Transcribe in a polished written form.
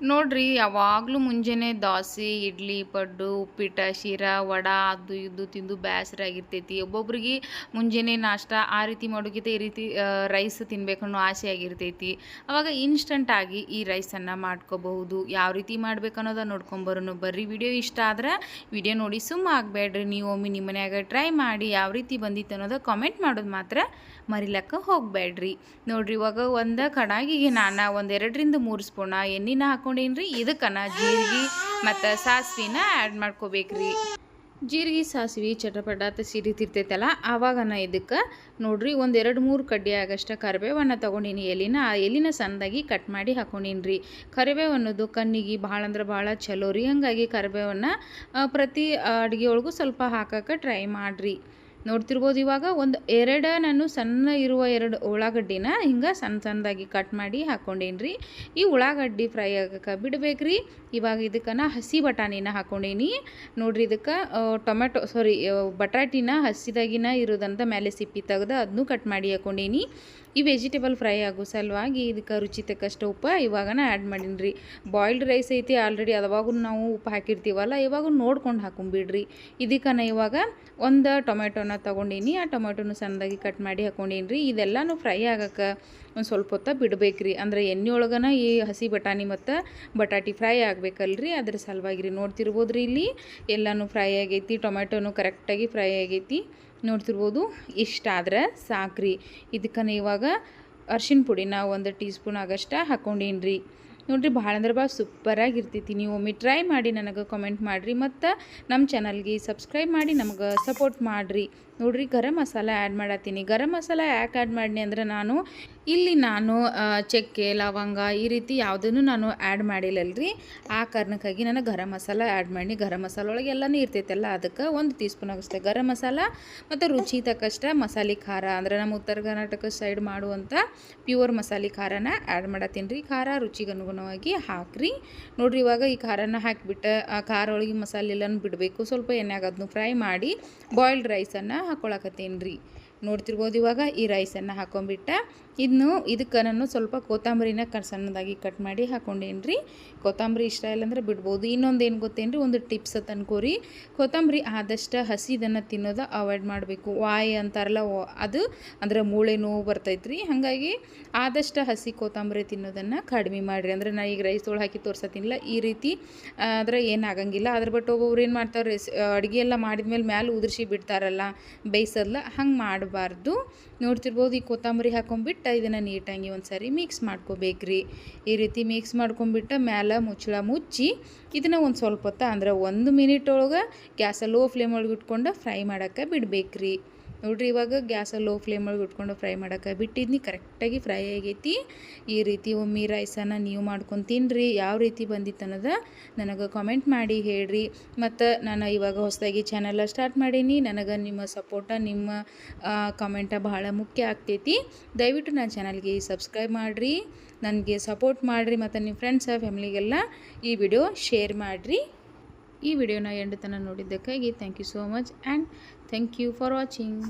ನೋಡ್ರಿ ಯಾವಾಗಲೂ ಮುಂಜಾನೆ ದೋಸೆ ಇಡ್ಲಿ ಪಡ್ಡು ಉಪ್ಪಿಟ್ಟು ಶಿರಾ ವಡ ಅದು ಇದು ತಿಂದು ಬೇಸರ ಆಗಿರ್ತೈತಿ. ಒಬ್ಬೊಬ್ರಿಗೆ ಮುಂಜಾನೆ ನಾಷ್ಟ ಆ ರೀತಿ ಮಾಡೋಕ್ಕಿಂತ ಈ ರೀತಿ ರೈಸ್ ತಿನ್ಬೇಕನ್ನೋ ಆಸೆ ಆಗಿರ್ತೈತಿ. ಅವಾಗ ಇನ್ಸ್ಟಂಟ್ ಆಗಿ ಈ ರೈಸನ್ನು ಮಾಡ್ಕೋಬಹುದು. ಯಾವ ರೀತಿ ಮಾಡ್ಬೇಕು ಅನ್ನೋದನ್ನ ನೋಡ್ಕೊಂಬರೋಣ ಬರ್ರಿ. ವಿಡಿಯೋ ಇಷ್ಟ ಆದ್ರೆ ವಿಡಿಯೋ ನೋಡಿ ಸುಮ್ಮ ಆಗಬೇಡ್ರಿ. ನೀವು ಒಮ್ಮೆ ನಿಮ್ಮ ಮನ್ಯಾಗ ಟ್ರೈ ಮಾಡಿ ಯಾವ ರೀತಿ ಬಂದಿತ್ತು ಅನ್ನೋದು ಕಾಮೆಂಟ್ ಮಾಡೋದು ಮಾತ್ರ ಮರಿಲಕ್ಕ ಹೋಗಬೇಡ್ರಿ. ನೋಡ್ರಿ ಇವಾಗ ಒಂದು ಕಡಾಯಿಗೆ ನಾನು ಒಂದು 2-3 ಸ್ಪೂನ್ ಎಣ್ಣೆನ ಹಾಕೊಂಡೇನ್ರಿ. ಇದಕ್ಕನ ಜೀರಿಗೆ ಮತ್ತು ಸಾಸಿವೆನ ಆ್ಯಡ್ ಮಾಡ್ಕೋಬೇಕ್ರಿ. ಜೀರಿಗೆ ಸಾಸಿವೆ ಚಟಪಟ ಸಿಡಿತಿರ್ತೈತಲ್ಲ ಆವಾಗನ ಇದಕ್ಕೆ ನೋಡ್ರಿ ಒಂದು 2-3 ಕಡ್ಡಿ ಆಗಷ್ಟ ಕರಿಬೇವನ್ನು ತೊಗೊಂಡಿನಿ. ಎಲಿನ ಸಣ್ಣದಾಗಿ ಕಟ್ ಮಾಡಿ ಹಾಕೊಂಡೀನಿ. ಕರಿಬೇವು ಅನ್ನೋದು ಕಣ್ಣಿಗೆ ಭಾಳ ಅಂದ್ರೆ ಭಾಳ ಚಲೋ ರೀ. ಹಾಗಾಗಿ ಕರಿಬೇವನ್ನು ಪ್ರತಿ ಅಡುಗೆ ಒಳಗೂ ಸ್ವಲ್ಪ ಹಾಕಕ್ಕೆ ಟ್ರೈ ಮಾಡಿರಿ. ನೋಡ್ತಿರ್ಬೋದು ಇವಾಗ ನಾನು ಸಣ್ಣ ಇರುವ 2 ಉಳ್ಳಾಗಡ್ಡಿನ ಹಿಂಗೆ ಸಣ್ಣದಾಗಿ ಕಟ್ ಮಾಡಿ ಹಾಕ್ಕೊಂಡೇನಿ. ಈ ಉಳ್ಳಾಗಡ್ಡಿ ಫ್ರೈ ಆಗಕ್ಕೆ ಬಿಡ್ಬೇಕ್ರಿ. ಇವಾಗ ಇದಕ್ಕೆ ಹಸಿ ಬಟಾಣಿನ ಹಾಕ್ಕೊಂಡೇನಿ. ನೋಡ್ರಿ ಇದಕ್ಕೆ ಬಟಾಟಿನ ಹಸಿದಾಗಿನ ಇರೋದಂತ ಮೇಲೆ ಸಿಪ್ಪಿ ತೆಗೆದು ಅದನ್ನು ಕಟ್ ಮಾಡಿ ಹಾಕ್ಕೊಂಡೇನಿ. ಈ ವೆಜಿಟೇಬಲ್ ಫ್ರೈ ಆಗೋ ಸಲುವಾಗಿ ಇದಕ್ಕೆ ರುಚಿ ತಕ್ಕಷ್ಟು ಉಪ್ಪು ಇವಾಗನ ಆ್ಯಡ್ ಮಾಡೀನಿ. ಬಾಯ್ಲ್ಡ್ ರೈಸ್ ಐತಿ ಆಲ್ರೆಡಿ ಅವಾಗೂ ನಾವು ಉಪ್ಪು ಹಾಕಿರ್ತೀವಲ್ಲ, ಇವಾಗ ನೋಡ್ಕೊಂಡು ಹಾಕೊಂಬಿಡ್ರಿ. ಇದಕ್ಕೆ ಇವಾಗ ಒಂದು ಟೊಮೆಟೊನ ತೊಗೊಂಡೀನಿ. ಆ ಟೊಮೆಟೊನ ಸಣ್ಣದಾಗಿ ಕಟ್ ಮಾಡಿ ಹಾಕ್ಕೊಂಡೀನಿ. ಇದೆಲ್ಲನೂ ಫ್ರೈ ಆಗಕ್ಕೆ ಒಂದು ಸ್ವಲ್ಪ ಹೊತ್ತು ಬಿಡಬೇಕ್ರಿ. ಅಂದರೆ ಎಣ್ಣೆ ಒಳಗನ ಈ ಹಸಿ ಬಟಾಣಿ ಮತ್ತು ಬಟಾಟಿ ಫ್ರೈ ಆಗಬೇಕಲ್ರಿ, ಅದ್ರ ಸಲುವಾಗಿ ನೋಡ್ತಿರ್ಬೋದ್ರಿ. ಇಲ್ಲಿ ಎಲ್ಲನೂ ಫ್ರೈ ಆಗೈತಿ, ಟೊಮೆಟೊನು ಕರೆಕ್ಟಾಗಿ ಫ್ರೈ ಆಗೈತಿ. ನೋಡ್ತಿರ್ಬೋದು ಇಷ್ಟಾದ್ರೆ ಸಾಕ್ರಿ. ಇದಕ್ಕೆ ಇವಾಗ ಅರ್ಶಿಣ ಪುಡಿನ 1 ಟೀ ಸ್ಪೂನ್ ಆಗಷ್ಟ ಹಾಕ್ಕೊಂಡೀನಿ. ನೋಡಿರಿ ಭಾಳ ಅಂದ್ರೆ ಭಾಳ ಸೂಪರಾಗಿರ್ತೈತಿ. ನೀವು ಒಮ್ಮೆ ಟ್ರೈ ಮಾಡಿ ನನಗೆ ಕಮೆಂಟ್ ಮಾಡಿರಿ ಮತ್ತು ನಮ್ಮ ಚಾನಲ್ಗೆ ಸಬ್ಸ್ಕ್ರೈಬ್ ಮಾಡಿ ನಮಗೆ ಸಪೋರ್ಟ್ ಮಾಡಿರಿ. ನೋಡಿರಿ ಗರಂ ಮಸಾಲ ಆ್ಯಡ್ ಮಾಡತ್ತೀನಿ. ಗರಂ ಮಸಾಲ ಯಾಕೆ ಆ್ಯಡ್ ಮಾಡೀನಿ ಅಂದರೆ ನಾನು ಚಕ್ಕೆ ಲವಂಗ ಈ ರೀತಿ ಯಾವುದನ್ನು ನಾನು ಆ್ಯಡ್ ಮಾಡಿಲ್ಲಲ್ರಿ. ಆ ಕಾರಣಕ್ಕಾಗಿ ನಾನು ಗರಂ ಮಸಾಲ ಆ್ಯಡ್ ಮಾಡಿ. ಗರಂ ಮಸಾಲ ಒಳಗೆ ಎಲ್ಲನೂ ಇರ್ತೈತಲ್ಲ, ಅದಕ್ಕೆ 1 ಟೀ ಸ್ಪೂನ್ ಆಗಷ್ಟೇ ಗರಂ ಮಸಾಲ ಮತ್ತು ರುಚಿ ತಕ್ಕಷ್ಟ ಮಸಾಲೆ ಖಾರ, ಅಂದರೆ ನಮ್ಮ ಉತ್ತರ ಕರ್ನಾಟಕ ಸೈಡ್ ಮಾಡುವಂಥ ಪ್ಯೂರ್ ಮಸಾಲೆ ಖಾರನ ಆ್ಯಡ್ ಮಾಡತ್ತೀನಿ. ಖಾರ ರುಚಿಗೆ ಅನುಗುಣವಾಗಿ ಹಾಕ್ರಿ. ನೋಡಿರಿ ಇವಾಗ ಈ ಖಾರನ ಹಾಕಿಬಿಟ್ಟು ಆ ಖಾರ ಒಳಗೆ ಮಸಾಲೆ ಎಲ್ಲನೂ ಬಿಡಬೇಕು. ಸ್ವಲ್ಪ ಎಣ್ಣೆಗೆ ಅದನ್ನು ಫ್ರೈ ಮಾಡಿ ಬಾಯ್ಲ್ಡ್ ರೈಸನ್ನು ಹಾಕ್ಕೊಳಕತ್ತೀನಿ. ನೋಡ್ತಿರ್ಬೋದು ಇವಾಗ ಈ ರೈಸನ್ನು ಹಾಕೊಂಡ್ಬಿಟ್ಟು ಇದಕ್ಕೆ ನಾನು ಸ್ವಲ್ಪ ಕೊತ್ತಂಬರಿನ ಸಣ್ಣದಾಗಿ ಕಟ್ ಮಾಡಿ ಹಾಕ್ಕೊಂಡೇನಿ. ಕೊತ್ತಂಬರಿ ಇಷ್ಟ ಇಲ್ಲಾಂದ್ರೆ ಬಿಡ್ಬೋದು. ಇನ್ನೊಂದು ಏನು ಗೊತ್ತೇನ್ರಿ, ಒಂದು ಟಿಪ್ಸ್ ತನ್ಕೋರಿ. ಕೊತ್ತಂಬರಿ ಆದಷ್ಟು ಹಸಿದನ್ನು ತಿನ್ನೋದು ಅವಾಯ್ಡ್ ಮಾಡಬೇಕು. ವಾಯ್ ಅಂತಾರಲ್ಲ ಅದು ಅಂದರೆ ಮೂಳೆ ನೋವು ಬರ್ತೈತ್ರಿ. ಹಾಗಾಗಿ ಆದಷ್ಟು ಹಸಿ ಕೊತ್ತಂಬರಿ ತಿನ್ನೋದನ್ನು ಕಡಿಮೆ ಮಾಡಿರಿ. ಅಂದರೆ ನಾನು ಈಗ ರೈಸ್ ಒಳಗೆ ಹಾಕಿ ತೋರ್ಸತ್ತಿನಿಲ್ಲ, ಈ ರೀತಿ ಆದರೆ ಏನಾಗಂಗಿಲ್ಲ. ಅದ್ರ ಬಟ್ ಒಬ್ಬೊಬ್ರು ಏನು ಮಾಡ್ತಾರೆ, ಅಡುಗೆ ಎಲ್ಲ ಮಾಡಿದ್ಮೇಲೆ ಮ್ಯಾಲೆ ಉದುರಿಸಿ ಬಿಡ್ತಾರಲ್ಲ ಬೇಯಿಸೋದ್ಲ, ಹಂಗೆ ಮಾಡಬಾರ್ದು. ನೋಡ್ತಿರ್ಬೋದು ಈ ಕೊತ್ತಂಬರಿ ಹಾಕೊಂಡ್ಬಿಟ್ಟು ಇದನ್ನು ನೀಟಾಗಿ ಒಂದು ಸಾರಿ ಮಿಕ್ಸ್ ಮಾಡ್ಕೋಬೇಕ್ರಿ. ಈ ರೀತಿ ಮಿಕ್ಸ್ ಮಾಡ್ಕೊಂಡ್ಬಿಟ್ಟು ಮ್ಯಾಲೆ ಮುಚ್ಚಳ ಮುಚ್ಚಿ ಇದನ್ನು ಒಂದು ಸ್ವಲ್ಪ ಹೊತ್ತು ಅಂದರೆ 1 ಮಿನಿಟ್ ಒಳಗೆ ಗ್ಯಾಸ ಲೋ ಫ್ಲೇಮ್ ಒಳಗೆ ಇಟ್ಕೊಂಡು ಫ್ರೈ ಮಾಡೋಕ್ಕೆ ಬಿಡಬೇಕ್ರಿ. ನೋಡಿರಿ ಇವಾಗ ಗ್ಯಾಸ ಲೋ ಫ್ಲೇಮ್ ಒಳಗೆ ಇಟ್ಕೊಂಡು ಫ್ರೈ ಮಾಡೋಕ್ಕೆ ಬಿಟ್ಟಿದ್ನಿ. ಕರೆಕ್ಟಾಗಿ ಫ್ರೈ ಆಗೈತಿ. ಈ ರೀತಿ ಒಮ್ಮೆ ರೈಸನ್ನು ನೀವು ಮಾಡ್ಕೊಂಡು ತಿನ್ನಿರಿ. ಯಾವ ರೀತಿ ಬಂದಿತ್ತು ಅನ್ನೋದು ನನಗೆ ಕಾಮೆಂಟ್ ಮಾಡಿ ಹೇಳ್ರಿ. ಮತ್ತು ನಾನು ಇವಾಗ ಹೊಸದಾಗಿ ಚಾನಲ್ ಸ್ಟಾರ್ಟ್ ಮಾಡೀನಿ. ನನಗೆ ನಿಮ್ಮ ಸಪೋರ್ಟ, ನಿಮ್ಮ ಕಮೆಂಟ ಭಾಳ ಮುಖ್ಯ ಆಗ್ತೈತಿ. ದಯವಿಟ್ಟು ನನ್ನ ಚಾನಲ್ಗೆ ಸಬ್ಸ್ಕ್ರೈಬ್ ಮಾಡಿರಿ, ನನಗೆ ಸಪೋರ್ಟ್ ಮಾಡಿರಿ ಮತ್ತು ನಿಮ್ಮ ಫ್ರೆಂಡ್ಸ್ ಫ್ಯಾಮಿಲಿಗೆಲ್ಲ ಈ ವಿಡಿಯೋ ಶೇರ್ ಮಾಡಿರಿ. ಈ ವಿಡಿಯೋನ ಎಂಡ್ ತನಕ ನೋಡಿದ್ದಕ್ಕಾಗಿ thank you so much and thank you for watching.